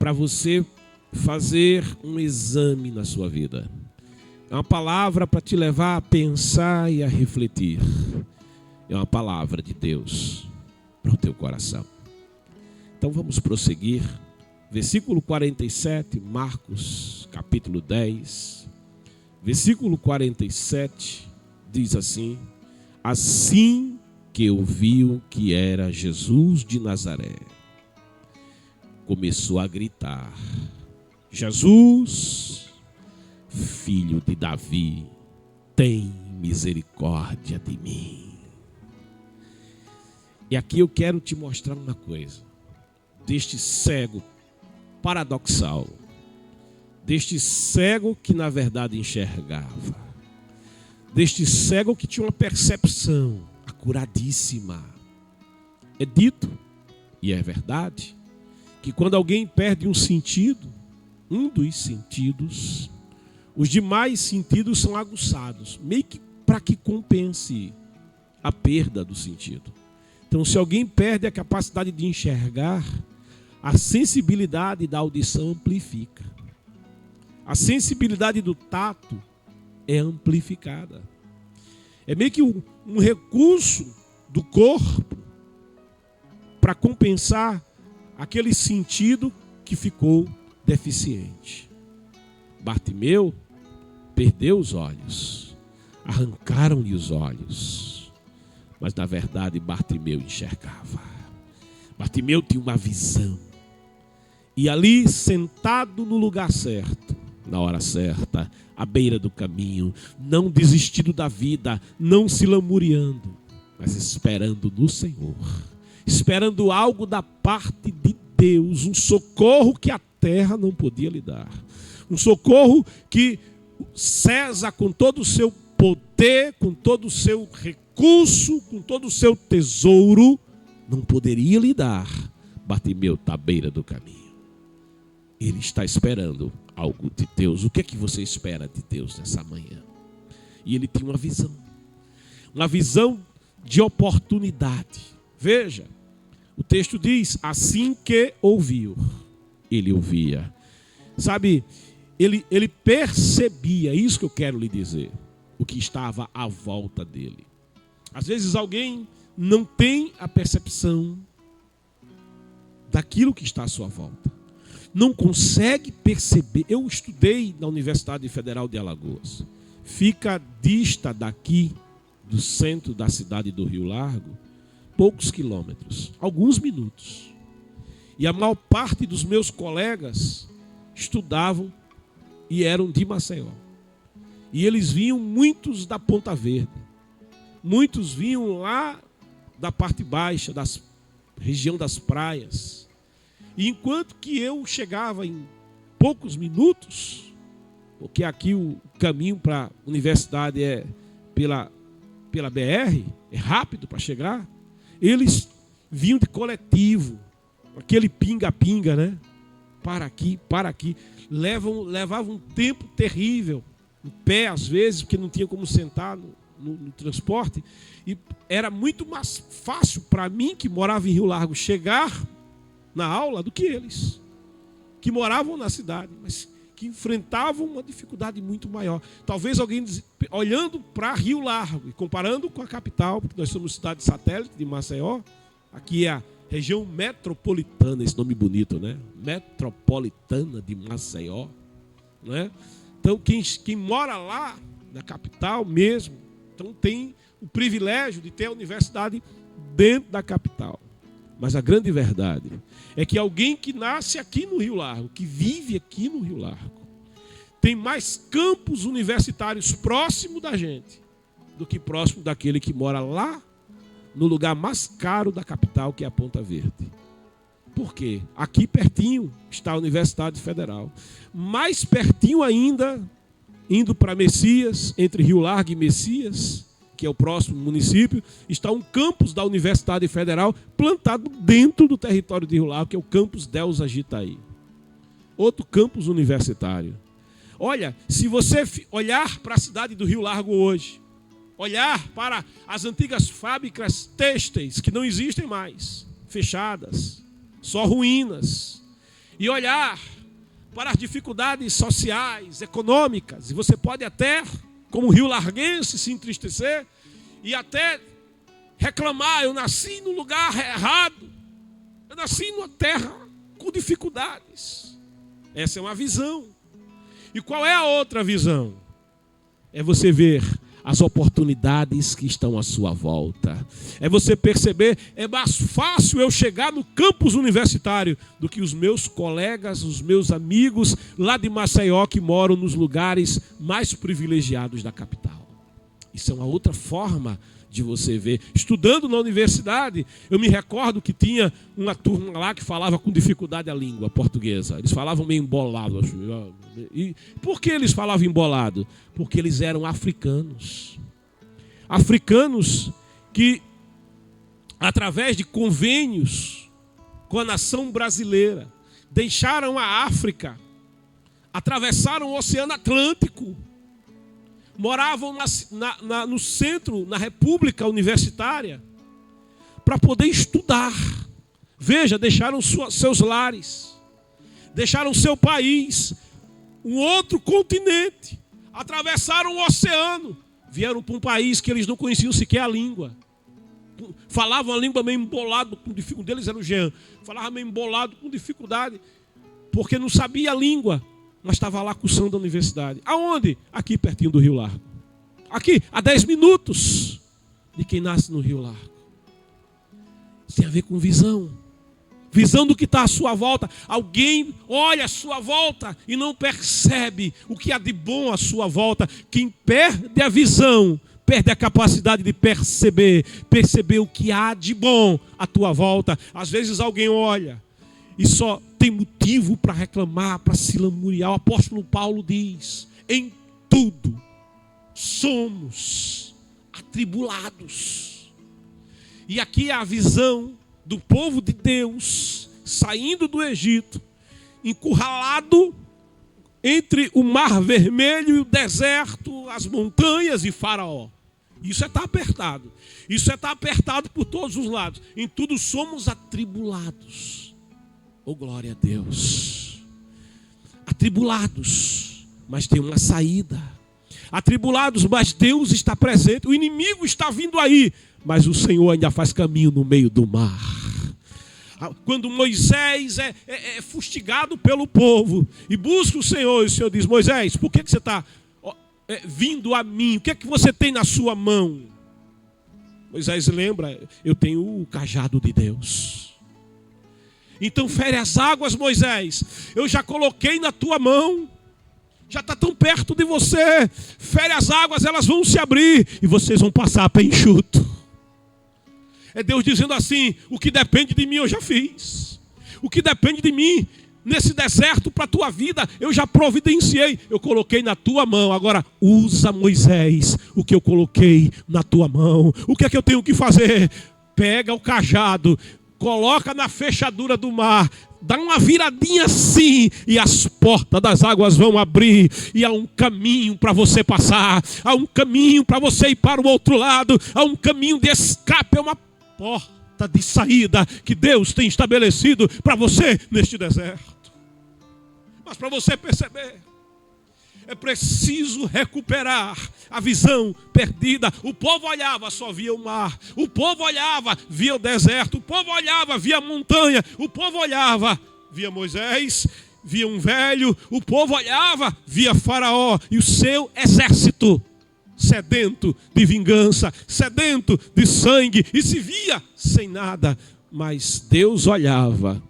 para você fazer um exame na sua vida. É uma palavra para te levar a pensar e a refletir. É uma palavra de Deus para o teu coração. Então vamos prosseguir. Versículo 47, Marcos, capítulo 10. Versículo 47 diz assim: assim que ouviu que era Jesus de Nazaré, começou a gritar: Jesus, filho de Davi, tem misericórdia de mim. E aqui eu quero te mostrar uma coisa, deste cego paradoxal, deste cego que na verdade enxergava, deste cego que tinha uma percepção acuradíssima. É dito, e é verdade, que quando alguém perde um sentido, um dos sentidos, os demais sentidos são aguçados, meio que para que compense a perda do sentido. Então, se alguém perde a capacidade de enxergar, a sensibilidade da audição amplifica. A sensibilidade do tato é amplificada. É meio que um recurso do corpo para compensar aquele sentido que ficou deficiente. Bartimeu perdeu os olhos, arrancaram-lhe os olhos. Mas na verdade Bartimeu enxergava. Bartimeu tinha uma visão. E ali, sentado no lugar certo, na hora certa, à beira do caminho, não desistindo da vida, não se lamuriando, mas esperando no Senhor, esperando algo da parte de Deus, um socorro que a terra não podia lhe dar, um socorro que César, com todo o seu poder, com todo o seu recurso, com todo o seu tesouro, não poderia lhe dar. Bartimeu está à beira do caminho. Ele está esperando algo de Deus. O que é que você espera de Deus nessa manhã? E ele tinha uma visão de oportunidade. Veja, o texto diz: assim que ouviu, ele ouvia. Sabe, ele percebia, isso que eu quero lhe dizer, o que estava à volta dele. Às vezes alguém não tem a percepção daquilo que está à sua volta. Não consegue perceber. Eu estudei na Universidade Federal de Alagoas. Fica dista daqui, do centro da cidade do Rio Largo, poucos quilômetros, alguns minutos. E a maior parte dos meus colegas estudavam e eram de Maceió. E eles vinham muitos da Ponta Verde. Muitos vinham lá da parte baixa, da região das praias. E enquanto que eu chegava em poucos minutos, porque aqui o caminho para a universidade é pela BR, é rápido para chegar, eles vinham de coletivo, aquele pinga-pinga, né? Para aqui. Levavam um tempo terrível, em pé às vezes, porque não tinha como sentar no transporte. E era muito mais fácil para mim, que morava em Rio Largo, chegar na aula do que eles, que moravam na cidade, mas que enfrentavam uma dificuldade muito maior. Talvez alguém, olhando para Rio Largo e comparando com a capital, porque nós somos cidade satélite de Maceió, aqui é a região metropolitana, esse nome bonito, né? Metropolitana de Maceió, né? Então, quem mora lá, na capital mesmo, então tem o privilégio de ter a universidade dentro da capital. Mas a grande verdade é que alguém que nasce aqui no Rio Largo, que vive aqui no Rio Largo, tem mais campos universitários próximo da gente do que próximo daquele que mora lá no lugar mais caro da capital, que é a Ponta Verde. Por quê? Aqui pertinho está a Universidade Federal. Mais pertinho ainda, indo para Messias, entre Rio Largo e Messias, que é o próximo município, está um campus da Universidade Federal plantado dentro do território de Rio Largo, que é o campus Delza Agitaí. Outro campus universitário. Olha, se você olhar para a cidade do Rio Largo hoje, olhar para as antigas fábricas têxteis, que não existem mais, fechadas, só ruínas. e olhar para as dificuldades sociais, econômicas, e você pode até, como rio larguense, se entristecer e até reclamar: eu nasci no lugar errado, eu nasci numa terra com dificuldades. Essa é uma visão. E qual é a outra visão? É você ver as oportunidades que estão à sua volta. É você perceber: é mais fácil eu chegar no campus universitário do que os meus colegas, os meus amigos lá de Maceió, que moram nos lugares mais privilegiados da capital. Isso é uma outra forma de você ver. Estudando na universidade, eu me recordo que tinha uma turma lá que falava com dificuldade a língua portuguesa. Eles falavam meio embolado. E por que eles falavam embolado? Porque eles eram africanos. Africanos que, através de convênios com a nação brasileira, deixaram a África, atravessaram o Oceano Atlântico, moravam no centro, na República Universitária, para poder estudar. Veja, deixaram seus lares, deixaram seu país, um outro continente, atravessaram o oceano, vieram para um país que eles não conheciam sequer a língua. Falavam a língua meio embolado, com dificuldade. Um deles era o Jean, falava meio embolado, com dificuldade, porque não sabia a língua. Mas estava lá cursando a universidade. Aonde? Aqui pertinho do Rio Largo. Aqui, a 10 minutos de quem nasce no Rio Largo. Isso tem a ver com visão. Visão do que está à sua volta. Alguém olha à sua volta e não percebe o que há de bom à sua volta. Quem perde a visão, perde a capacidade de perceber o que há de bom à tua volta. Às vezes alguém olha e só tem motivo para reclamar, para se lamuriar. O apóstolo Paulo diz: em tudo somos atribulados. E aqui é a visão do povo de Deus saindo do Egito, encurralado entre o Mar Vermelho e o deserto, as montanhas e Faraó. Isso é estar apertado. Isso é estar apertado por todos os lados. Em tudo somos atribulados. Oh, glória a Deus. Atribulados, mas tem uma saída. Atribulados, mas Deus está presente. O inimigo está vindo aí, mas o Senhor ainda faz caminho no meio do mar. Quando Moisés é fustigado pelo povo e busca o Senhor, e o Senhor diz: Moisés, por que você está vindo a mim? O que é que você tem na sua mão? Moisés lembra: eu tenho o cajado de Deus. Então fere as águas, Moisés. Eu já coloquei na tua mão. Já está tão perto de você. Fere as águas, elas vão se abrir e vocês vão passar a pé enxuto. É Deus dizendo assim: o que depende de mim eu já fiz. O que depende de mim nesse deserto para a tua vida eu já providenciei. Eu coloquei na tua mão. Agora usa, Moisés, o que eu coloquei na tua mão. O que é que eu tenho que fazer? Pega o cajado, coloca na fechadura do mar, dá uma viradinha assim e as portas das águas vão abrir e há um caminho para você passar, há um caminho para você ir para o outro lado, há um caminho de escape, é uma porta de saída que Deus tem estabelecido para você neste deserto. Mas para você perceber, é preciso recuperar a visão perdida. O povo olhava, só via o mar. O povo olhava, via o deserto. O povo olhava, via a montanha. O povo olhava, via Moisés, via um velho. O povo olhava, via Faraó e o seu exército, sedento de vingança, sedento de sangue, e se via sem nada. Mas Deus olhava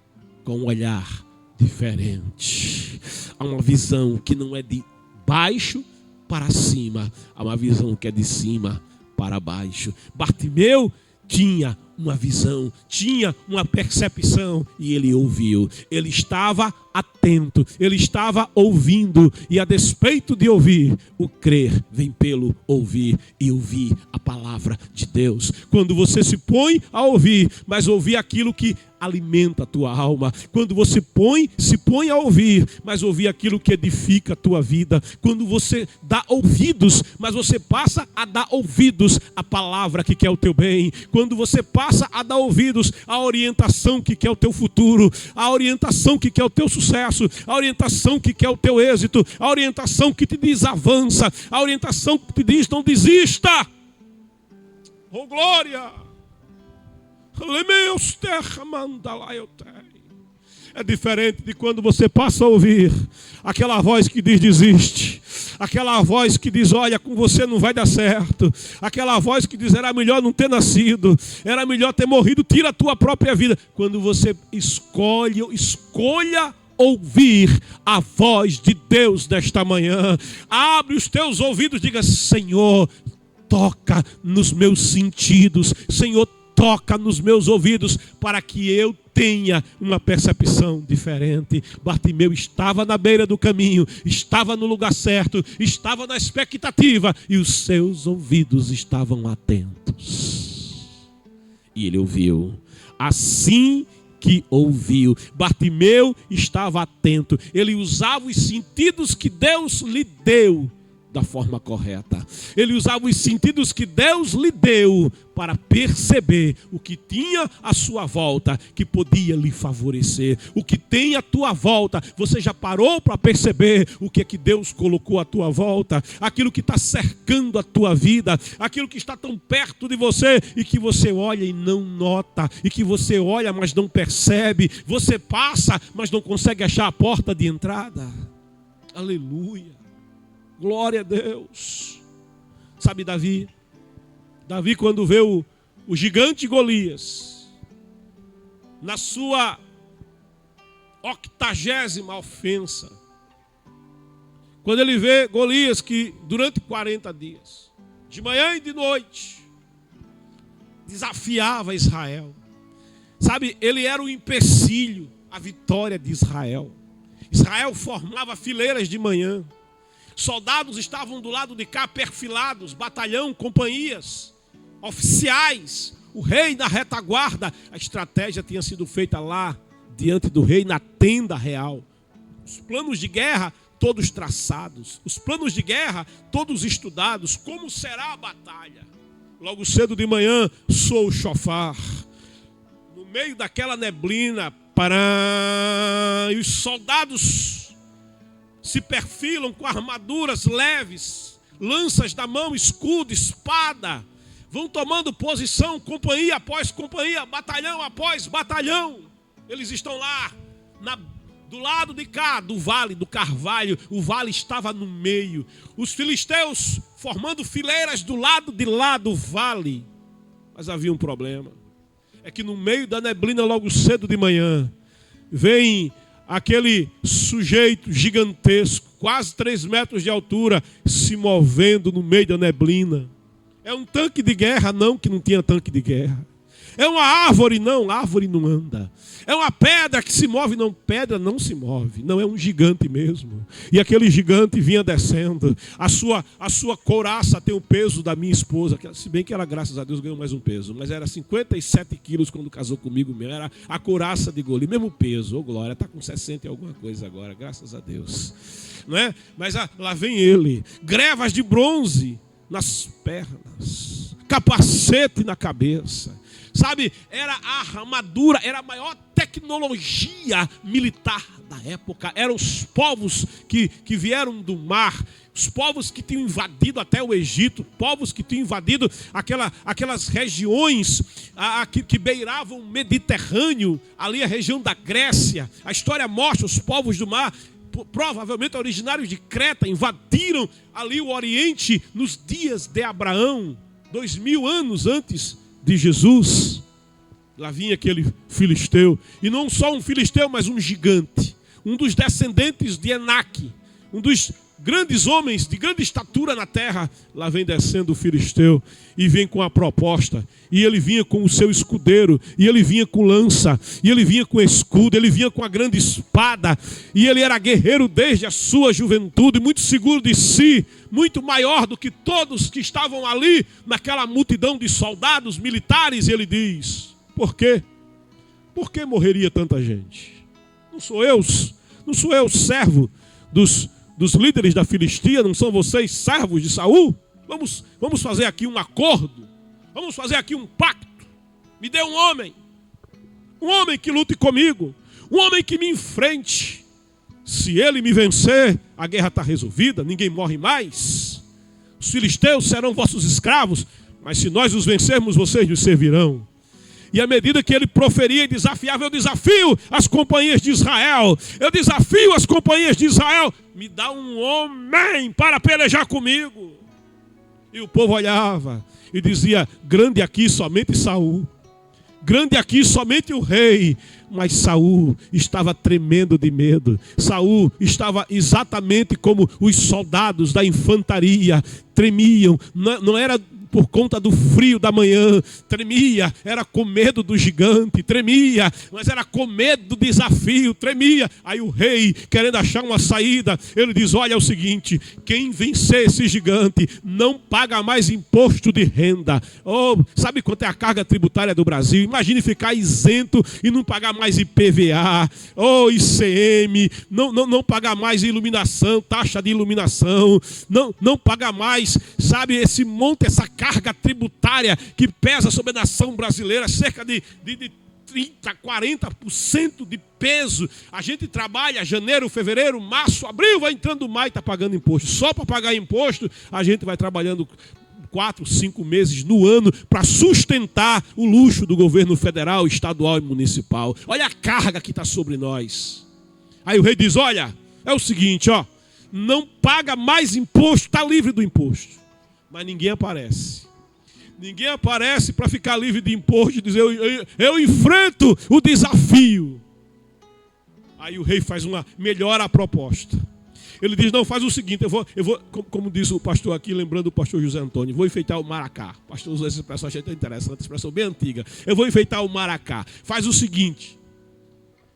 com um olhar diferente. Há uma visão que não é de baixo para cima, há uma visão que é de cima para baixo. Bartimeu tinha uma visão, tinha uma percepção e ele ouviu. Ele estava atento, ele estava ouvindo, e a despeito de ouvir, o crer vem pelo ouvir, e ouvir a palavra de Deus. Quando você se põe a ouvir, mas ouvir aquilo que alimenta a tua alma. Quando você se põe a ouvir, mas ouvir aquilo que edifica a tua vida. Quando você dá ouvidos, mas você passa a dar ouvidos à palavra que quer o teu bem. Quando você passa a dar ouvidos à orientação que quer o teu futuro, à orientação que quer o teu sucesso, à orientação que quer o teu êxito, à orientação que te diz avança, à orientação que te diz não desista. Oh glória! É diferente de quando você passa a ouvir aquela voz que diz desiste, aquela voz que diz olha, com você não vai dar certo, aquela voz que diz era melhor não ter nascido, era melhor ter morrido, tira a tua própria vida. Quando você escolha ouvir a voz de Deus desta manhã, abre os teus ouvidos, diga: Senhor, toca nos meus sentidos, Senhor, toca nos meus ouvidos, para que eu tenha uma percepção diferente. Bartimeu estava na beira do caminho, estava no lugar certo, estava na expectativa, e os seus ouvidos estavam atentos. E ele ouviu. Assim que ouviu, Bartimeu estava atento, ele usava os sentidos que Deus lhe deu da forma correta. Ele usava os sentidos que Deus lhe deu para perceber o que tinha à sua volta, que podia lhe favorecer. O que tem à tua volta, você já parou para perceber o que é que Deus colocou à tua volta? Aquilo que está cercando a tua vida, aquilo que está tão perto de você e que você olha e não nota, e que você olha mas não percebe, você passa mas não consegue achar a porta de entrada. Aleluia. Glória a Deus. Sabe Davi? Davi, quando vê o gigante Golias, na sua 80ª ofensa, quando ele vê Golias que durante 40 dias, de manhã e de noite, desafiava Israel. Sabe, ele era o empecilho à vitória de Israel. Israel formava fileiras de manhã. Soldados estavam do lado de cá, perfilados, batalhão, companhias, oficiais, o rei na retaguarda. A estratégia tinha sido feita lá, diante do rei, na tenda real. Os planos de guerra, todos traçados. Os planos de guerra, todos estudados. Como será a batalha? Logo cedo de manhã, soa o chofar. No meio daquela neblina, e os soldados se perfilam com armaduras leves, lanças na mão, escudo, espada, vão tomando posição, companhia após companhia, batalhão após batalhão. Eles estão lá, do lado de cá, do vale do Carvalho. O vale estava no meio, os filisteus formando fileiras do lado de lá do vale. Mas havia um problema, é que no meio da neblina, logo cedo de manhã, vem aquele sujeito gigantesco, quase 3 metros de altura, se movendo no meio da neblina. É um tanque de guerra? Não, que não tinha tanque de guerra. É uma árvore? Não, árvore não anda. É uma pedra que se move? Não, pedra não se move. Não, é um gigante mesmo. E aquele gigante vinha descendo. A sua couraça tem o peso da minha esposa, se bem que ela, graças a Deus, ganhou mais um peso. Mas era 57 quilos quando casou comigo mesmo. Era a couraça de Golias, mesmo peso. Ô glória, está com 60 e alguma coisa agora, graças a Deus. Não é? Mas lá vem ele. Grevas de bronze nas pernas. Capacete na cabeça. Sabe, era a armadura, era a maior tecnologia militar da época. Eram os povos que vieram do mar, os povos que tinham invadido até o Egito, povos que tinham invadido aquelas regiões que beiravam o Mediterrâneo, ali a região da Grécia. A história mostra os povos do mar, provavelmente originários de Creta, invadiram ali o Oriente nos dias de Abraão, 2000 anos antes de Jesus. Lá vinha aquele filisteu, e não só um filisteu, mas um gigante, um dos descendentes de Enaque, um dos grandes homens de grande estatura na terra. Lá vem descendo o filisteu e vem com a proposta, e ele vinha com o seu escudeiro, e ele vinha com lança, e ele vinha com escudo, ele vinha com a grande espada, e ele era guerreiro desde a sua juventude, muito seguro de si, muito maior do que todos que estavam ali naquela multidão de soldados militares. E ele diz: por quê? Por que morreria tanta gente? Não sou eu servo dos líderes da Filistia? Não são vocês servos de Saul? Vamos fazer aqui um acordo. Vamos fazer aqui um pacto. Me dê um homem que lute comigo, um homem que me enfrente. Se ele me vencer, a guerra está resolvida, ninguém morre mais. Os filisteus serão vossos escravos, mas se nós os vencermos, vocês nos servirão. E à medida que ele proferia e desafiava, eu desafio as companhias de Israel. Eu desafio as companhias de Israel. Me dá um homem para pelejar comigo. E o povo olhava e dizia: grande aqui somente Saul. Grande aqui somente o rei. Mas Saul estava tremendo de medo. Saul estava exatamente como os soldados da infantaria tremiam. Não era por conta do frio da manhã, tremia, era com medo do gigante, tremia, mas era com medo do desafio, tremia. Aí o rei, querendo achar uma saída, ele diz: olha, é o seguinte, quem vencer esse gigante não paga mais imposto de renda. Oh, sabe quanto é a carga tributária do Brasil? Imagine ficar isento e não pagar mais IPVA, ou ICM, não pagar mais iluminação, taxa de iluminação, não pagar mais, sabe, esse monte, essa carga tributária que pesa sobre a nação brasileira, cerca de 30%, 40% de peso. A gente trabalha janeiro, fevereiro, março, abril, vai entrando maio, está pagando imposto. Só para pagar imposto, a gente vai trabalhando 4, 5 meses no ano para sustentar o luxo do governo federal, estadual e municipal. Olha a carga que está sobre nós. Aí o rei diz: olha, é o seguinte, ó, não paga mais imposto, está livre do imposto. Mas ninguém aparece. Ninguém aparece para ficar livre de imposto e dizer: eu enfrento o desafio. Aí o rei melhora a proposta. Ele diz: não, faz o seguinte, eu vou, como diz o pastor aqui, lembrando o pastor José Antônio, vou enfeitar o maracá. O pastor usou essa expressão, achei tão interessante, expressão bem antiga. Eu vou enfeitar o maracá. Faz o seguinte: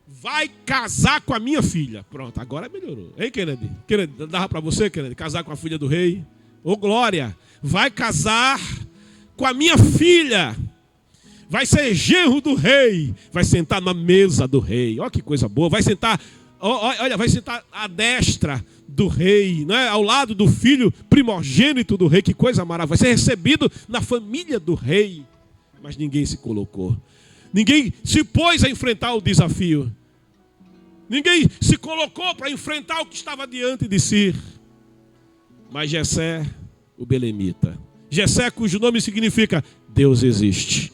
vai casar com a minha filha. Pronto, agora melhorou. Hein, Kennedy? Kennedy, dava para você, Kennedy, casar com a filha do rei? Ô, glória! Vai casar com a minha filha. Vai ser genro do rei. Vai sentar na mesa do rei. Olha que coisa boa. Vai sentar, olha, vai sentar à destra do rei, né? Ao lado do filho primogênito do rei. Que coisa maravilhosa. Vai ser recebido na família do rei. Mas ninguém se colocou. Ninguém se pôs a enfrentar o desafio. Ninguém se colocou para enfrentar o que estava diante de si. Mas Jessé, o belemita, Jessé, cujo nome significa Deus existe.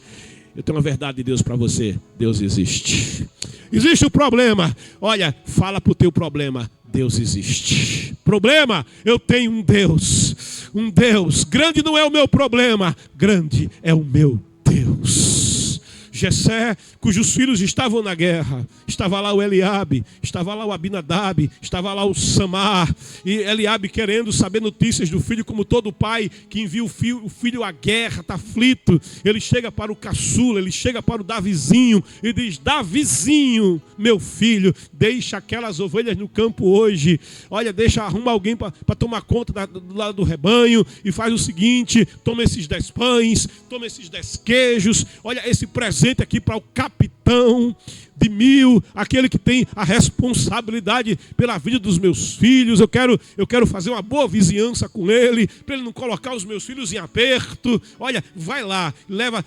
Eu tenho uma verdade de Deus para você: Deus existe. Existe o problema. Olha, fala para o teu problema: Deus existe. Problema, eu tenho um Deus. Um Deus. Grande não é o meu problema, grande é o meu Deus. Jessé, cujos filhos estavam na guerra, estava lá o Eliabe, estava lá o Abinadab, estava lá o Samar, e Eliabe querendo saber notícias do filho, como todo pai que envia o filho à guerra, está aflito. Ele chega para o caçula, ele chega para o Davizinho e diz: Davizinho, meu filho, deixa aquelas ovelhas no campo hoje, olha, arruma alguém para tomar conta do lado do rebanho, e faz o seguinte: toma esses 10 pães, toma esses 10 queijos, olha esse presente aqui para o capitão de 1000, aquele que tem a responsabilidade pela vida dos meus filhos. Eu quero fazer uma boa vizinhança com ele, para ele não colocar os meus filhos em aperto. Olha, vai lá, leva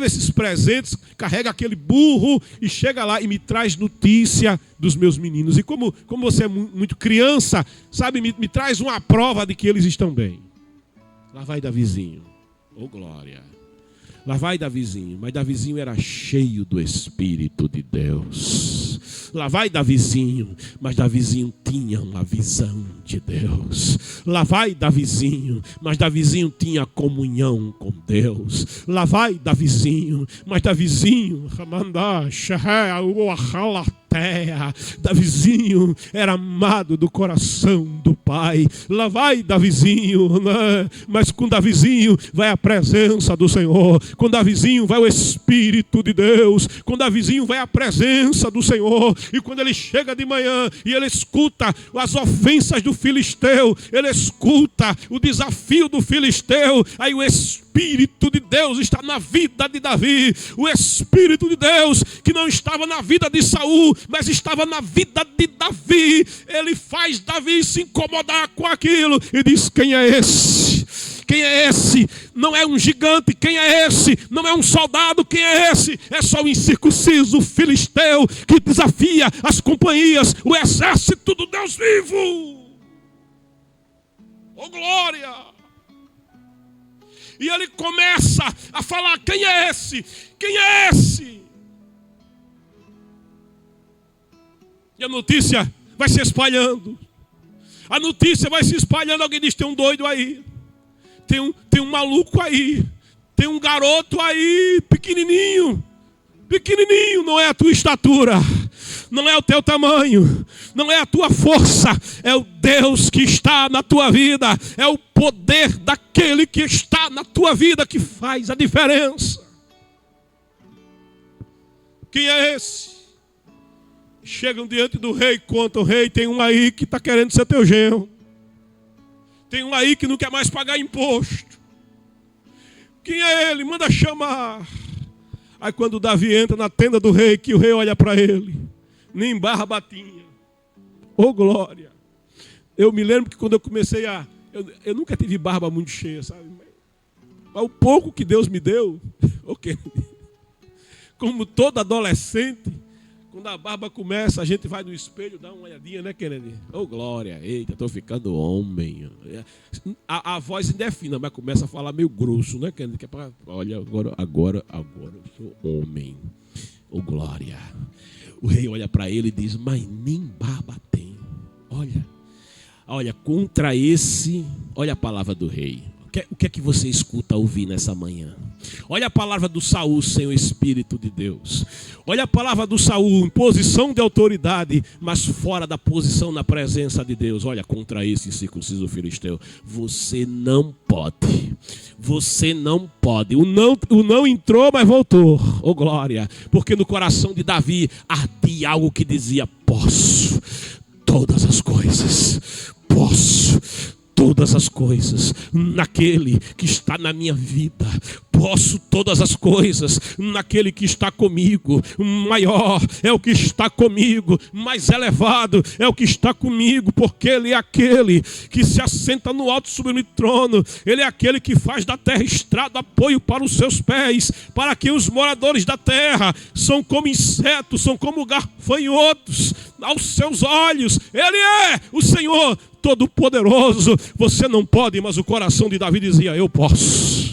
esses presentes, carrega aquele burro e chega lá e me traz notícia dos meus meninos. E como você é muito criança, sabe, me traz uma prova de que eles estão bem. Lá vai Davizinho. Oh, glória. Lá vai Davizinho, mas Davizinho era cheio do Espírito de Deus. Lá vai Davizinho, mas Davizinho tinha uma visão de Deus. Lá vai Davizinho, mas Davizinho tinha comunhão com Deus. Lá vai Davizinho, mas Davizinho, Davizinho era amado do coração do pai. Lá vai Davizinho, né? Mas com Davizinho vai a presença do Senhor. Com Davizinho vai o Espírito de Deus. Com Davizinho vai a presença do Senhor. E quando ele chega de manhã e ele escuta as ofensas do filisteu, ele escuta o desafio do filisteu, aí o Espírito Espírito de Deus está na vida de Davi. O Espírito de Deus que não estava na vida de Saul, mas estava na vida de Davi. Ele faz Davi se incomodar com aquilo e diz: quem é esse? Quem é esse? Não é um gigante. Quem é esse? Não é um soldado. Quem é esse? É só o incircunciso filisteu que desafia as companhias, o exército do Deus vivo. Oh, glória! E ele começa a falar: quem é esse? Quem é esse? E a notícia vai se espalhando. A notícia vai se espalhando. Alguém diz: tem um doido aí. Tem um maluco aí. Tem um garoto aí, pequenininho. Pequenininho, não é a tua estatura. Não é o teu tamanho. Não é a tua força. É o Deus que está na tua vida. É o poder daquele que está na tua vida que faz a diferença. Quem é esse? Chegam diante do rei, contam: rei, tem um aí que está querendo ser teu genro. Tem um aí que não quer mais pagar imposto. Quem é ele? Manda chamar. Aí quando Davi entra na tenda do rei, que o rei olha para ele, nem barba tinha. Oh, glória! Eu me lembro que quando eu comecei eu nunca tive barba muito cheia, sabe? Mas o pouco que Deus me deu, okay, como todo adolescente, quando a barba começa, a gente vai no espelho, dá uma olhadinha, né, Kennedy? Oh, glória, eita, estou ficando homem. A voz ainda é fina, mas começa a falar meio grosso, né, Kennedy? Que é pra, olha, agora eu sou homem. Oh, glória. O rei olha para ele e diz: mas nem barba tem. Olha, contra esse, olha a palavra do rei. O que é que você escuta ouvir nessa manhã? Olha a palavra do Saul sem o Espírito de Deus. Olha a palavra do Saul em posição de autoridade, mas fora da posição na presença de Deus. Olha, contra esse incircunciso filisteu, você não pode. Você não pode. O não entrou, mas voltou. Oh, glória. Porque no coração de Davi ardia algo que dizia: posso todas as coisas. Posso todas as coisas naquele que está na minha vida. Posso todas as coisas naquele que está comigo. Maior é o que está comigo, mais elevado é o que está comigo, porque ele é aquele que se assenta no alto sublime trono. Ele é aquele que faz da terra estrada, apoio para os seus pés, para que os moradores da terra são como insetos, são como gafanhotos aos seus olhos. Ele é o Senhor Todo-Poderoso. Você não pode, mas o coração de Davi dizia: eu posso.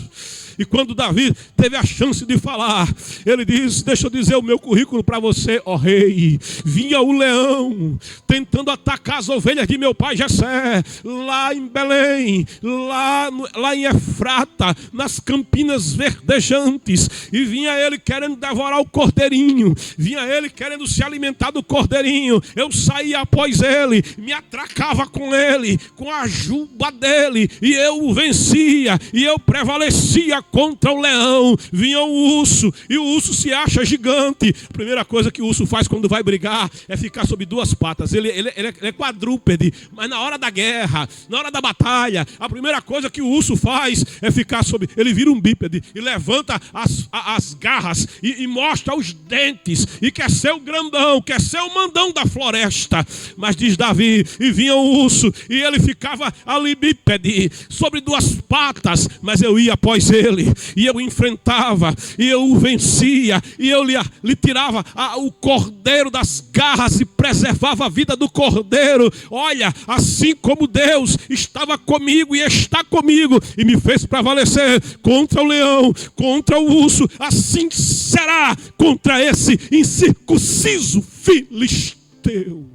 E quando Davi teve a chance de falar, ele disse: deixa eu dizer o meu currículo para você, ó rei. Vinha o leão tentando atacar as ovelhas de meu pai Jessé, lá em Belém, lá em Efrata, nas campinas verdejantes. E vinha ele querendo devorar o cordeirinho, vinha ele querendo se alimentar do cordeirinho. Eu saía após ele, me atracava com ele, com a juba dele, e eu o vencia, e eu prevalecia contra o leão. Vinha o urso, e o urso se acha gigante. A primeira coisa que o urso faz quando vai brigar é ficar sobre duas patas. Ele é quadrúpede, mas na hora da guerra, na hora da batalha, a primeira coisa que o urso faz é ficar sobre... Ele vira um bípede e levanta as garras e mostra os dentes, e quer ser o grandão, quer ser o mandão da floresta. Mas diz Davi, e vinha o urso, e ele ficava ali bípede, sobre duas patas, mas eu ia após ele, e eu enfrentava, e eu o vencia, e eu lhe tirava o cordeiro das garras e preservava a vida do cordeiro. Olha, assim como Deus estava comigo e está comigo e me fez prevalecer contra o leão, contra o urso, assim será contra esse incircunciso filisteu.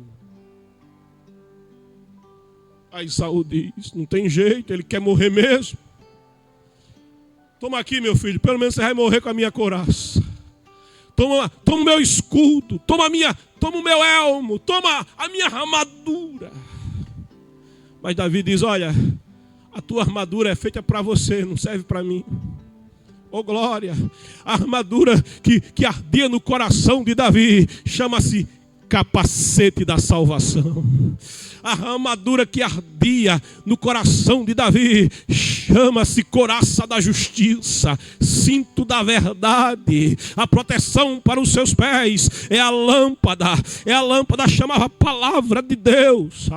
Aí Saul diz: não tem jeito, ele quer morrer mesmo. Toma aqui, meu filho, pelo menos você vai morrer com a minha couraça. Toma o meu escudo, toma o meu elmo, toma a minha armadura. Mas Davi diz: olha, a tua armadura é feita para você, não serve para mim. Oh, glória! A armadura que ardia no coração de Davi chama-se capacete da salvação. A armadura que ardia no coração de Davi chama-se couraça da justiça, cinto da verdade. A proteção para os seus pés é a lâmpada chamava a palavra de Deus.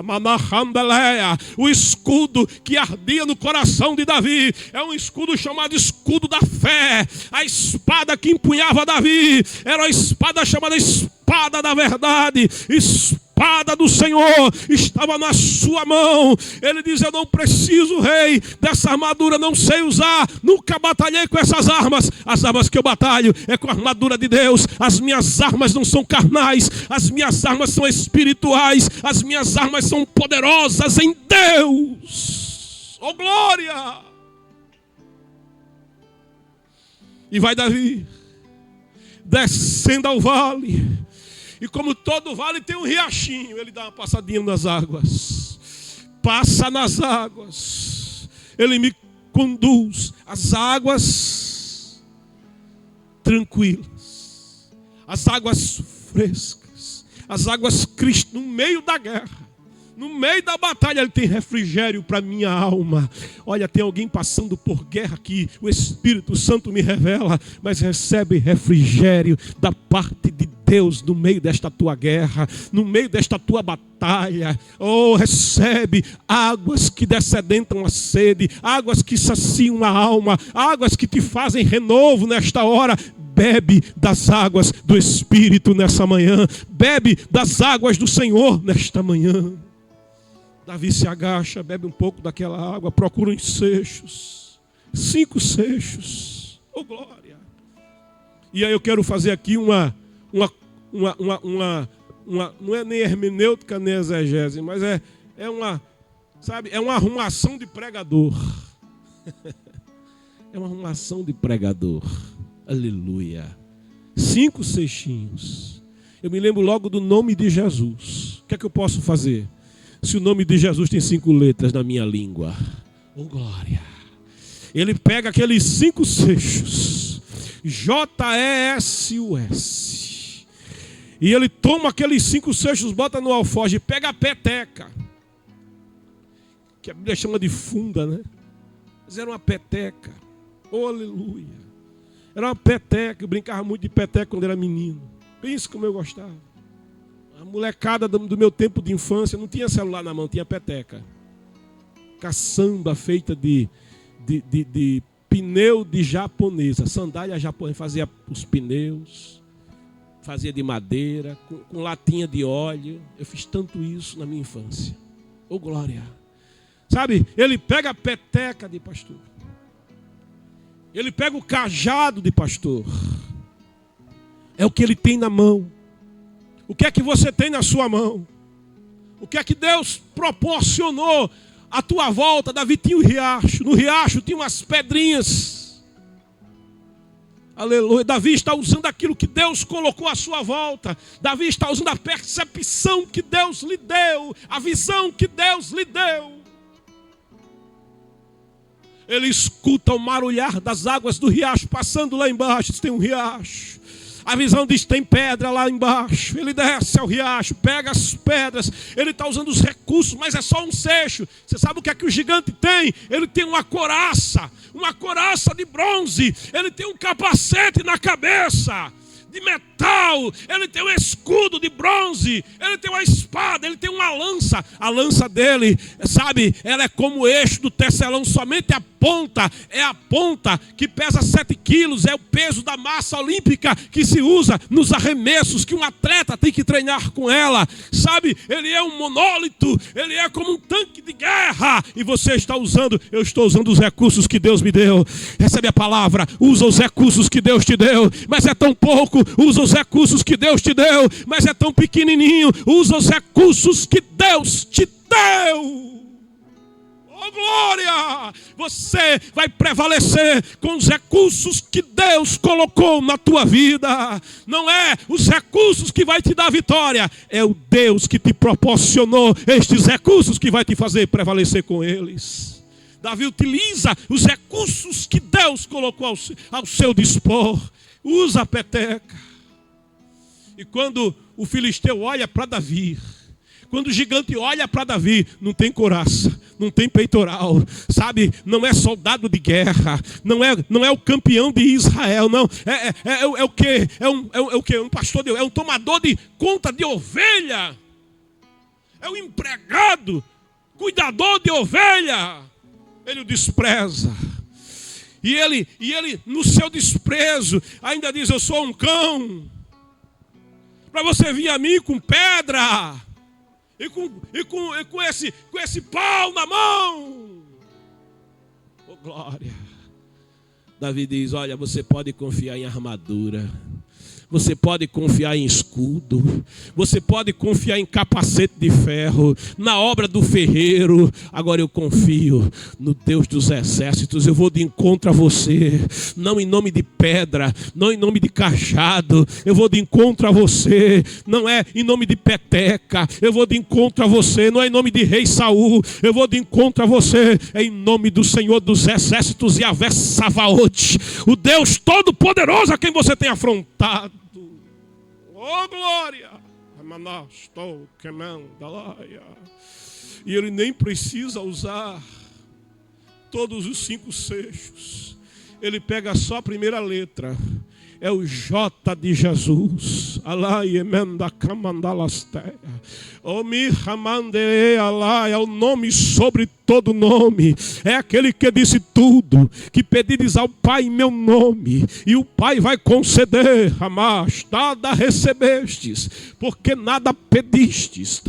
O escudo que ardia no coração de Davi é um escudo chamado escudo da fé. A espada que empunhava Davi era a espada chamada espada da verdade. Espada do Senhor estava na sua mão. Ele diz: eu não preciso, rei, dessa armadura, não sei usar, nunca batalhei com essas armas. As armas que eu batalho é com a armadura de Deus. As minhas armas não são carnais, as minhas armas são espirituais, as minhas armas são poderosas em Deus. Oh, glória! E vai Davi descendo ao vale. E como todo vale tem um riachinho, ele dá uma passadinha nas águas. Passa nas águas. Ele me conduz às águas tranquilas. As águas frescas. As águas Cristo no meio da guerra. No meio da batalha ele tem refrigério para minha alma. Olha, tem alguém passando por guerra aqui. O Espírito Santo me revela, mas recebe refrigério da parte de Deus no meio desta tua guerra, no meio desta tua batalha. Oh, recebe águas que descedentam a sede, águas que saciam a alma, águas que te fazem renovo nesta hora. Bebe das águas do Espírito nessa manhã. Bebe das águas do Senhor nesta manhã. Davi se agacha, bebe um pouco daquela água, procura uns seixos. 5 seixos. Oh, glória! E aí eu quero fazer aqui uma não é nem hermenêutica nem exegese, mas é uma arrumação de pregador. É uma arrumação de pregador. Aleluia. 5 cestinhos. Eu me lembro logo do nome de Jesus. O que é que eu posso fazer? Se o nome de Jesus tem 5 letras na minha língua. Oh, glória. Ele pega aqueles 5 seixos. J-E-S-U-S. E ele toma aqueles 5 seixos, bota no alforje, pega a peteca. Que a Bíblia chama de funda, né? Mas era uma peteca. Oh, aleluia. Era uma peteca. Eu brincava muito de peteca quando era menino. Pensa como eu gostava. A molecada do meu tempo de infância não tinha celular na mão, tinha peteca. Caçamba feita de pneu de japonesa, sandália japonesa, fazia os pneus, fazia de madeira, com latinha de óleo. Eu fiz tanto isso na minha infância. Oh, glória! Sabe, ele pega a peteca de pastor. Ele pega o cajado de pastor. É o que ele tem na mão. O que é que você tem na sua mão? O que é que Deus proporcionou à tua volta? Davi tinha um riacho. No riacho tinha umas pedrinhas. Aleluia. Davi está usando aquilo que Deus colocou à sua volta. Davi está usando a percepção que Deus lhe deu. A visão que Deus lhe deu. Ele escuta o marulhar das águas do riacho passando lá embaixo. Tem um riacho. A visão diz: tem pedra lá embaixo. Ele desce ao riacho, pega as pedras. Ele está usando os recursos, mas é só um seixo. Você sabe o que é que o gigante tem? Ele tem uma couraça de bronze. Ele tem um capacete na cabeça de metal. Ele tem um escudo de bronze. Ele tem uma espada, ele tem uma lança. A lança dele, sabe, ela é como o eixo do tecelão. Somente a ponta, é a ponta que pesa 7 quilos. É o peso da massa olímpica que se usa nos arremessos, que um atleta tem que treinar com ela. Sabe, ele é um monólito. Ele é como um tanque de guerra. E você está usando, eu estou usando os recursos que Deus me deu. Recebe a palavra, usa os recursos que Deus te deu. Mas é tão pouco. Usa os recursos que Deus te deu, mas é tão pequenininho. Usa os recursos que Deus te deu. Oh, glória! Você vai prevalecer com os recursos que Deus colocou na tua vida. Não é os recursos que vai te dar vitória, é o Deus que te proporcionou estes recursos que vai te fazer prevalecer com eles. Davi utiliza os recursos que Deus colocou ao seu dispor. Usa a peteca. E quando o filisteu olha para Davi, quando o gigante olha para Davi, não tem couraça, não tem peitoral, sabe? Não é soldado de guerra, não é o campeão de Israel, não. É o quê? É o quê? Um pastor é um tomador de conta de ovelha. É um empregado, cuidador de ovelha. Ele o despreza. E ele, no seu desprezo, ainda diz: eu sou um cão. Para você vir a mim com pedra. E com esse pau na mão. Oh, glória. Davi diz: olha, você pode confiar em armadura. Você pode confiar em escudo. Você pode confiar em capacete de ferro. Na obra do ferreiro. Agora eu confio no Deus dos exércitos. Eu vou de encontro a você. Não em nome de pedra. Não em nome de cajado. Eu vou de encontro a você. Não é em nome de peteca. Eu vou de encontro a você. Não é em nome de rei Saul. Eu vou de encontro a você. É em nome do Senhor dos exércitos, Yahvé Savaote. O Deus todo-poderoso a quem você tem afrontado. Oh, glória! E ele nem precisa usar todos os 5 seixos. Ele pega só a primeira letra. É o J de Jesus. É o nome sobre todo nome. É aquele que disse tudo que pedires ao Pai em meu nome, e o Pai vai conceder. Ramás, nada recebestes, porque nada pedistes.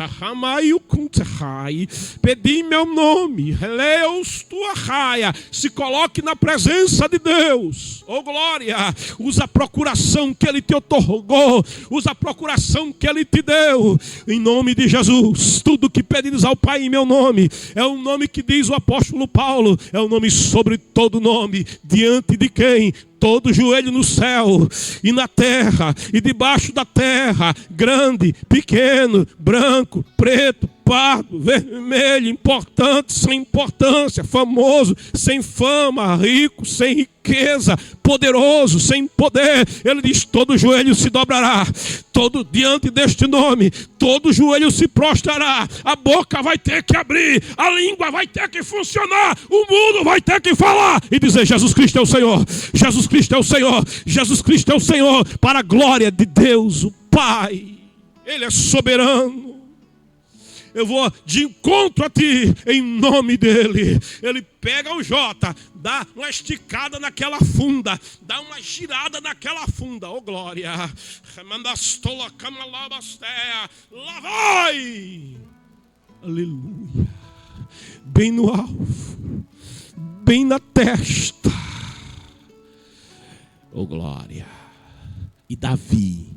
Pedi em meu nome. Leus tua raia. Se coloque na presença de Deus. Oh, glória! Usa a procuração que Ele te otorgou. Usa a procuração que Ele te deu. Em nome de Jesus. Tudo que pedires ao Pai em meu nome. É o nome que diz o apóstolo Paulo. É o nome sobre todo nome. Diante de quem todo joelho no céu e na terra e debaixo da terra, grande, pequeno, branco, preto, pardo, vermelho, importante, sem importância, famoso, sem fama, rico, sem riqueza, poderoso, sem poder. Ele diz: todo joelho se dobrará, todo diante deste nome, todo joelho se prostrará, a boca vai ter que abrir, a língua vai ter que funcionar, o mundo vai ter que falar e dizer: Jesus Cristo é o Senhor, Jesus Cristo é o Senhor, Jesus Cristo é o Senhor, para a glória de Deus o Pai. Ele é soberano. Eu vou de encontro a ti, em nome dele. Ele pega o J, dá uma esticada naquela funda, dá uma girada naquela funda. Oh, glória! Lá vai! Aleluia! Bem no alvo, bem na testa. Oh, glória! E Davi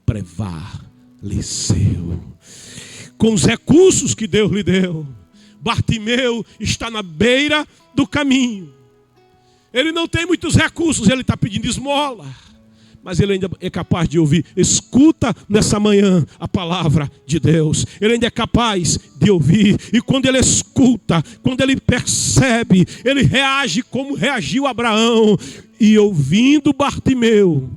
prevaleceu com os recursos que Deus lhe deu. Bartimeu está na beira do caminho. Ele não tem muitos recursos, ele está pedindo esmola. Mas ele ainda é capaz de ouvir. Escuta nessa manhã a palavra de Deus. Ele ainda é capaz de ouvir. E quando ele escuta, quando ele percebe, ele reage como reagiu Abraão. E ouvindo Bartimeu,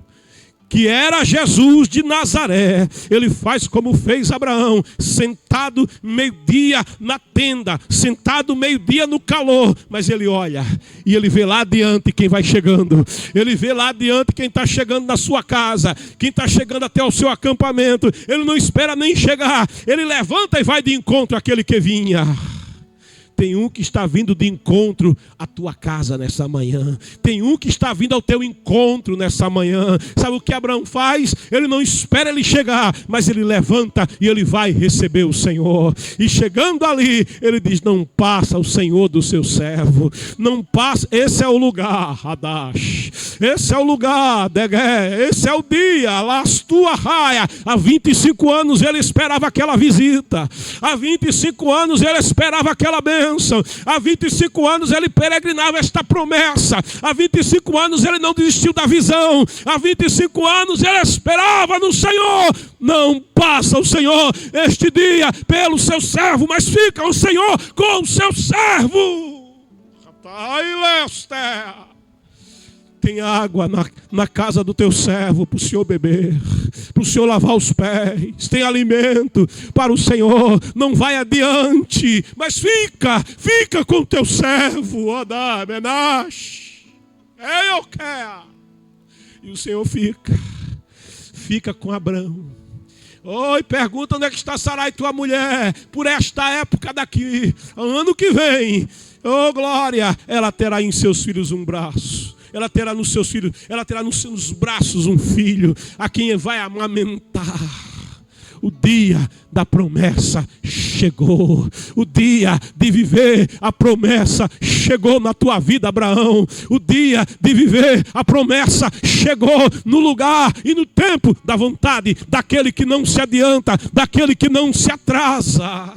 que era Jesus de Nazaré, ele faz como fez Abraão, sentado meio-dia na tenda, sentado meio-dia no calor, mas ele olha e ele vê lá adiante quem vai chegando, ele vê lá adiante quem está chegando na sua casa, quem está chegando até o seu acampamento. Ele não espera nem chegar, ele levanta e vai de encontro àquele que vinha. Tem um que está vindo de encontro à tua casa nessa manhã. Tem um que está vindo ao teu encontro nessa manhã. Sabe o que Abraão faz? Ele não espera ele chegar, mas ele levanta e ele vai receber o Senhor. E chegando ali, ele diz: não passa o Senhor do seu servo. Não passa. Esse é o lugar, Hadash. Esse é o lugar, Degué. Esse é o dia, Las tua raia. Há 25 anos ele esperava aquela visita. Há 25 anos ele esperava aquela bênção. Há 25 anos ele peregrinava esta promessa. Há 25 anos ele não desistiu da visão. Há 25 anos ele esperava no Senhor. Não passa o Senhor este dia pelo seu servo, mas fica o Senhor com o seu servo. Tem água na casa do teu servo para o Senhor beber, para o Senhor lavar os pés. Tem alimento para o Senhor. Não vai adiante, mas fica com o teu servo. Odá, Menash. Eu quero. E o Senhor fica com Abrão. Oi, pergunta onde é que está Sarai, tua mulher, por esta época daqui, ano que vem. Oh, glória, ela terá em seus filhos um braço. Ela terá nos seus filhos, ela terá nos seus braços um filho, a quem vai amamentar. O dia da promessa chegou. O dia de viver a promessa chegou na tua vida, Abraão. O dia de viver a promessa chegou no lugar e no tempo da vontade daquele que não se adianta, daquele que não se atrasa.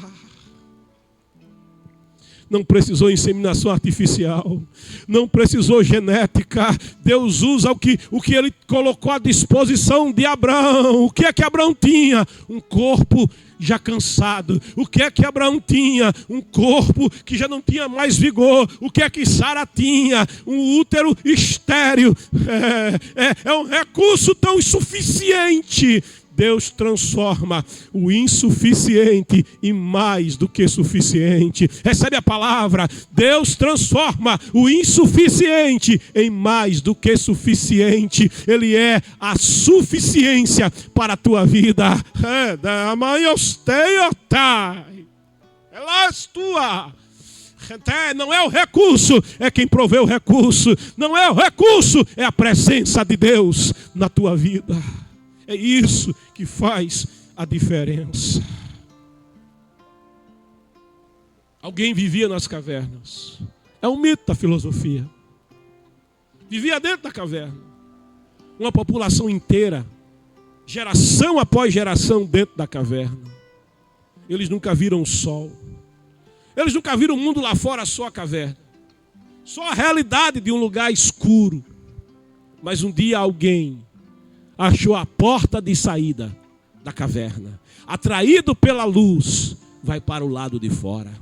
Não precisou inseminação artificial, não precisou genética. Deus usa o que ele colocou à disposição de Abraão. O que é que Abraão tinha? Um corpo já cansado. O que é que Abraão tinha? Um corpo que já não tinha mais vigor. O que é que Sara tinha? Um útero estéril. É um recurso tão insuficiente. Deus transforma o insuficiente em mais do que suficiente. Recebe a palavra. Deus transforma o insuficiente em mais do que suficiente. Ele é a suficiência para a tua vida. Não é o recurso, é quem provê o recurso. Não é o recurso, é a presença de Deus na tua vida. É isso que faz a diferença. Alguém vivia nas cavernas. É um mito da filosofia. Vivia dentro da caverna. Uma população inteira, geração após geração dentro da caverna. Eles nunca viram o sol. Eles nunca viram o mundo lá fora, só a caverna. Só a realidade de um lugar escuro. Mas um dia alguém achou a porta de saída da caverna. Atraído pela luz, vai para o lado de fora.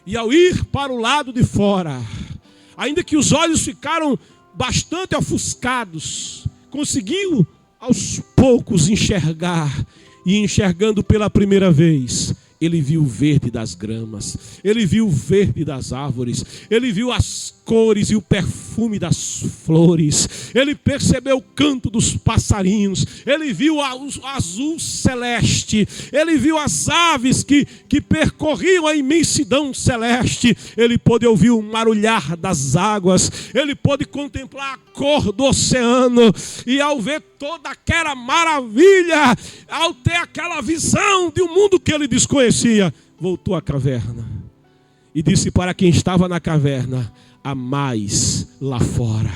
E ao ir para o lado de fora, ainda que os olhos ficaram bastante ofuscados, conseguiu aos poucos enxergar. E enxergando pela primeira vez, ele viu o verde das gramas, ele viu o verde das árvores, ele viu as cores e o perfume das flores, ele percebeu o canto dos passarinhos, ele viu o azul celeste, ele viu as aves que percorriam a imensidão celeste, ele pôde ouvir o marulhar das águas, ele pôde contemplar a cor do oceano, e ao ver toda aquela maravilha, ao ter aquela visão de um mundo que ele desconhecia, voltou à caverna e disse para quem estava na caverna: há mais lá fora,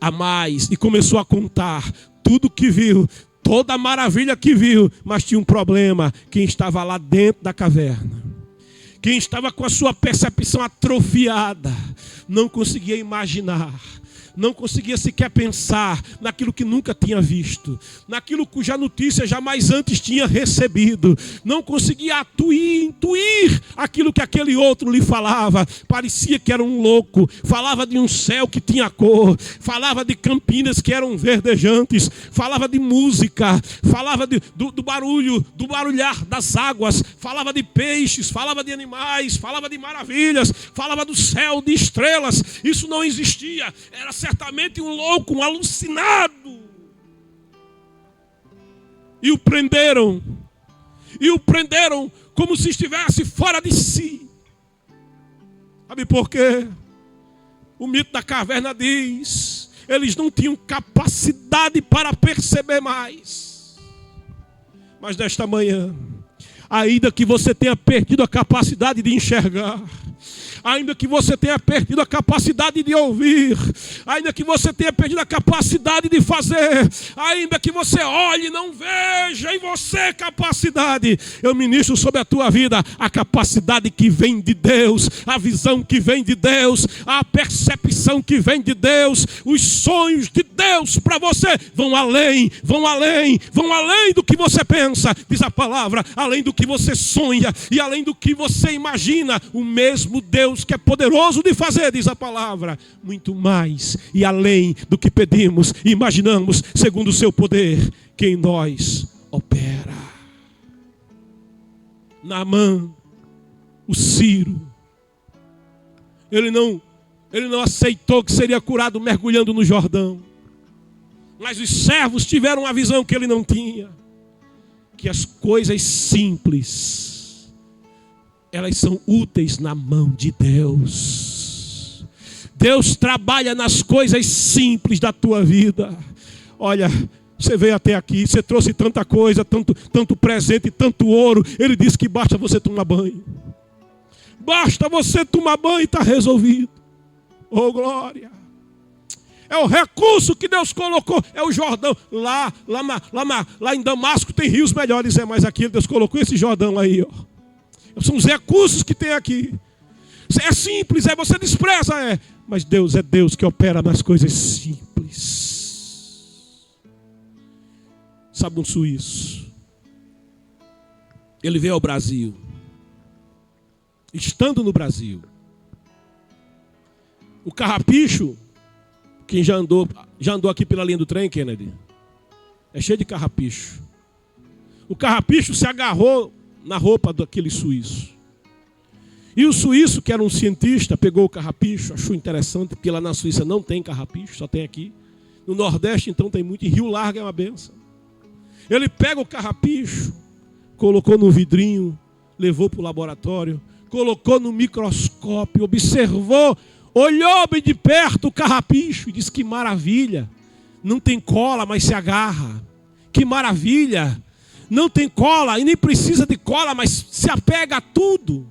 há mais. E começou a contar tudo que viu, toda a maravilha que viu, mas tinha um problema: quem estava lá dentro da caverna, quem estava com a sua percepção atrofiada, não conseguia imaginar, não conseguia sequer pensar naquilo que nunca tinha visto, naquilo cuja notícia jamais antes tinha recebido, não conseguia intuir aquilo que aquele outro lhe falava. Parecia que era um louco, falava de um céu que tinha cor, falava de campinas que eram verdejantes, falava de música, falava do barulho, do barulhar das águas, falava de peixes, falava de animais, falava de maravilhas, falava do céu, de estrelas. Isso não existia, era certamente um louco, um alucinado. E o prenderam como se estivesse fora de si. Sabe por quê? O mito da caverna diz: eles não tinham capacidade para perceber mais. Mas nesta manhã, ainda que você tenha perdido a capacidade de enxergar, ainda que você tenha perdido a capacidade de ouvir, ainda que você tenha perdido a capacidade de fazer, ainda que você olhe e não veja em você capacidade, eu ministro sobre a tua vida a capacidade que vem de Deus, a visão que vem de Deus, a percepção que vem de Deus, os sonhos de Deus para você vão além do que você pensa, diz a palavra, além do que que você sonha e além do que você imagina, o mesmo Deus que é poderoso de fazer, diz a palavra, muito mais e além do que pedimos e imaginamos, segundo o seu poder, que em nós opera. Naamã, o Ciro, ele não aceitou que seria curado mergulhando no Jordão. Mas os servos tiveram uma visão que ele não tinha. Que as coisas simples, elas são úteis na mão de Deus. Deus trabalha nas coisas simples da tua vida. Olha, você veio até aqui, você trouxe tanta coisa, tanto presente, tanto ouro. Ele disse que basta você tomar banho. Basta você tomar banho e está resolvido. Oh, glória! É o recurso que Deus colocou, é o Jordão. Lá em Damasco tem rios melhores, mas aqui Deus colocou esse Jordão aí, ó. São os recursos que tem aqui. É simples, você despreza, mas Deus é Deus que opera nas coisas simples. Sabe um suíço? Ele veio ao Brasil. Estando no Brasil, o carrapicho, quem já andou aqui pela linha do trem, Kennedy, é cheio de carrapicho. O carrapicho se agarrou na roupa daquele suíço. E o suíço, que era um cientista, pegou o carrapicho, achou interessante, porque lá na Suíça não tem carrapicho, só tem aqui. No Nordeste, então, tem muito. Em Rio Largo é uma benção. Ele pega o carrapicho, colocou no vidrinho, levou para o laboratório, colocou no microscópio, observou, olhou bem de perto o carrapicho e disse: que maravilha, não tem cola, mas se agarra. Que maravilha, não tem cola e nem precisa de cola, mas se apega a tudo.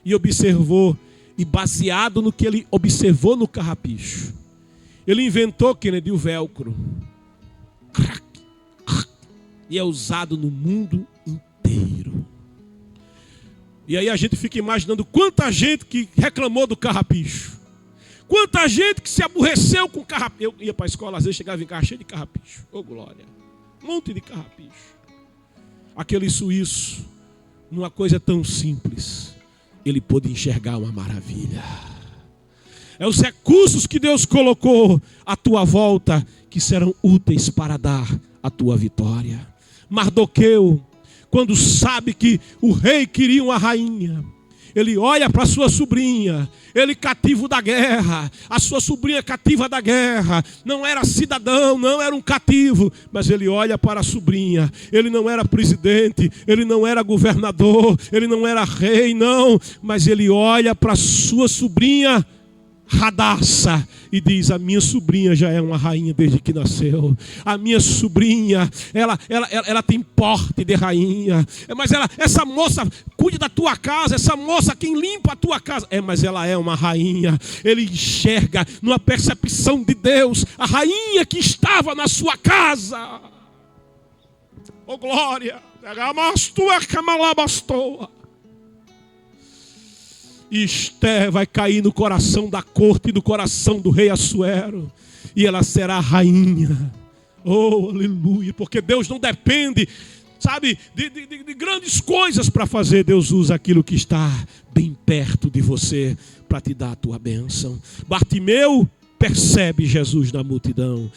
E observou, e baseado no que ele observou no carrapicho, ele inventou, Kennedy, o velcro. E é usado no mundo inteiro. E aí a gente fica imaginando quanta gente que reclamou do carrapicho. Quanta gente que se aborreceu com carrapicho. Eu ia para a escola, às vezes chegava em casa cheio de carrapicho. Oh, glória. Um monte de carrapicho. Aquele suíço, numa coisa tão simples, ele pôde enxergar uma maravilha. É os recursos que Deus colocou à tua volta que serão úteis para dar a tua vitória. Mardoqueu, quando sabe que o rei queria uma rainha, ele olha para sua sobrinha, ele cativo da guerra, a sua sobrinha cativa da guerra, não era cidadão, não era um cativo, mas ele olha para a sobrinha, ele não era presidente, ele não era governador, ele não era rei, não, mas ele olha para a sua sobrinha Radassa e diz: a minha sobrinha já é uma rainha desde que nasceu. A minha sobrinha, ela tem porte de rainha. Mas essa moça cuida da tua casa. Essa moça quem limpa a tua casa. Mas ela é uma rainha. Ele enxerga numa percepção de Deus a rainha que estava na sua casa. Oh, glória! E Esther vai cair no coração da corte e no coração do rei Assuero. E ela será rainha. Oh, aleluia. Porque Deus não depende, sabe, de grandes coisas para fazer. Deus usa aquilo que está bem perto de você para te dar a tua bênção. Bartimeu percebe Jesus na multidão.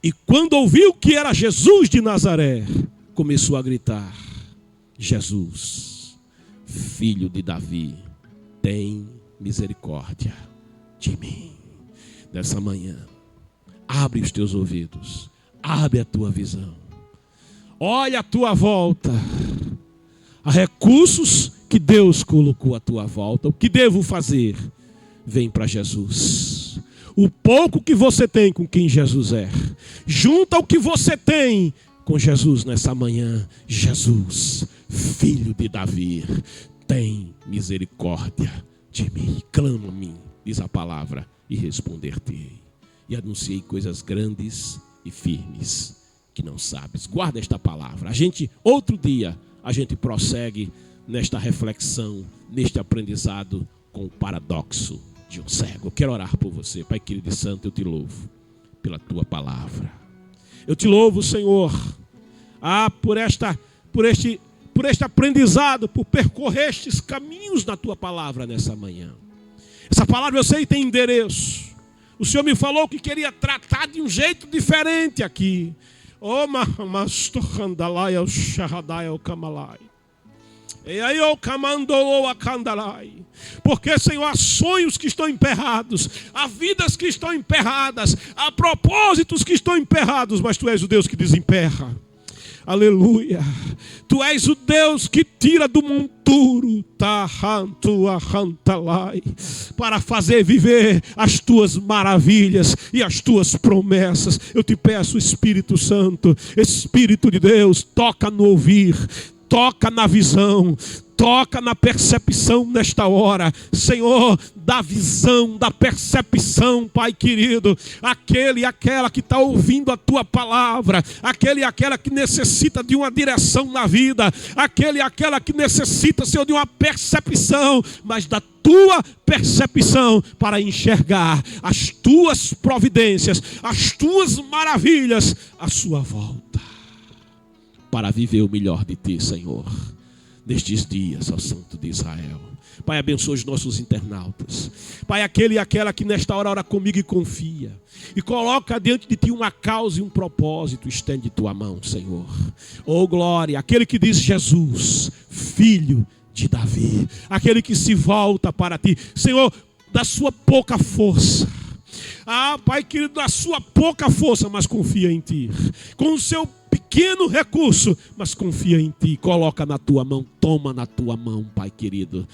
E quando ouviu que era Jesus de Nazaré, começou a gritar: Jesus, filho de Davi, tem misericórdia de mim. Nessa manhã, abre os teus ouvidos, abre a tua visão, olha a tua volta. Há recursos que Deus colocou à tua volta. O que devo fazer? Vem para Jesus. O pouco que você tem com quem Jesus é, junta o que você tem com Jesus nessa manhã. Jesus, filho de Davi, tem misericórdia de mim. Clama a mim, diz a palavra, e responder-te-ei. E anunciei coisas grandes e firmes que não sabes. Guarda esta palavra. Outro dia, a gente prossegue nesta reflexão, neste aprendizado com o paradoxo de um cego. Eu quero orar por você. Pai querido e santo, eu te louvo pela tua palavra. Eu te louvo, Senhor, por por este aprendizado, por percorrer estes caminhos na tua palavra nessa manhã. Essa palavra eu sei tem endereço. O Senhor me falou que queria tratar de um jeito diferente aqui. Oh, mas torrandalai o shahadai o kamalai. E aí o camandou a candalai. Porque, Senhor, há sonhos que estão emperrados, há vidas que estão emperradas, há propósitos que estão emperrados, mas Tu és o Deus que desemperra. Aleluia. Tu és o Deus que tira do monturo para fazer viver as tuas maravilhas e as tuas promessas. Eu te peço, Espírito Santo, Espírito de Deus, toca no ouvir, toca na visão, toca na percepção nesta hora. Senhor, da visão, da percepção, Pai querido, aquele e aquela que está ouvindo a Tua palavra, aquele e aquela que necessita de uma direção na vida, aquele e aquela que necessita, Senhor, de uma percepção, mas da Tua percepção para enxergar as Tuas providências, as Tuas maravilhas à sua volta, para viver o melhor de Ti, Senhor, nestes dias, ó Santo de Israel. Pai, abençoa os nossos internautas. Pai, aquele e aquela que nesta hora ora comigo e confia, e coloca diante de Ti uma causa e um propósito, estende Tua mão, Senhor. Oh glória, aquele que diz Jesus, Filho de Davi, aquele que se volta para Ti, Senhor, da sua pouca força. Ah, Pai querido, da sua pouca força, mas confia em Ti. Com o seu pequeno recurso, mas confia em Ti. Coloca na Tua mão, toma na Tua mão, Pai querido.